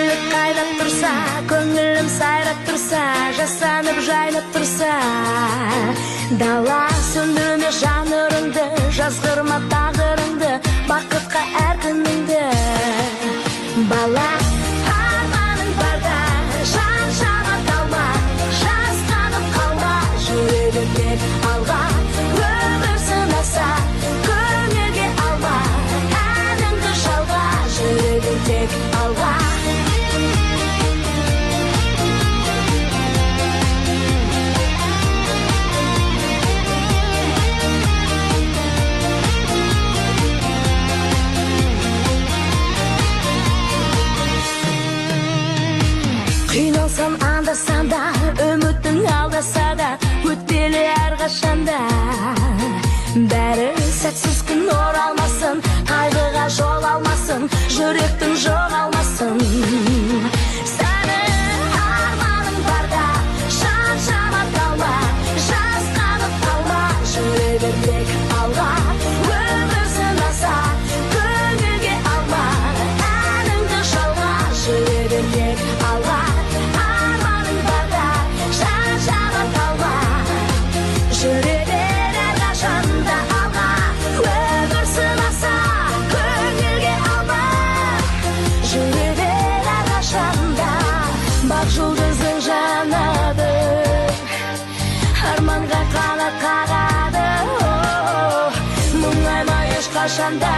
Еңгілік қайдап тұрса, көңілім сайрап тұрса, жасанып жайнап тұрса, дала сөндірме жанырыңды, жазғырма тағдырыңды, бақытқа әр күніңді. Бала, арманың барда, жан-жама қалма, жасқанып қалма, жүрегі тек алға, өмір сынаса, көңілге алма, әніңді жалға, жүрегі тек алға. Қиналсам анда-санда, үмітің алдаса да, өтпелі әрқашанда. Бәрі сәтсіз күн оралмасын, қайғыға жол алмасын, жүректің жоғалмасын. Сәні арманың барда, жан-жама қалма, жасқанып қалма, жүрегі тек алға, өмір сынаса, көңілге алма, әніңді жалға, жүрегі тек алға. Жүрегің әрқашанда алға, өмір сынаса, көңілге алма, жүрегің әрқашанда бақ жұлдызың жанады, арманға қанат қағады. Мұңайма ешқашанда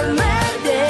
өмірде.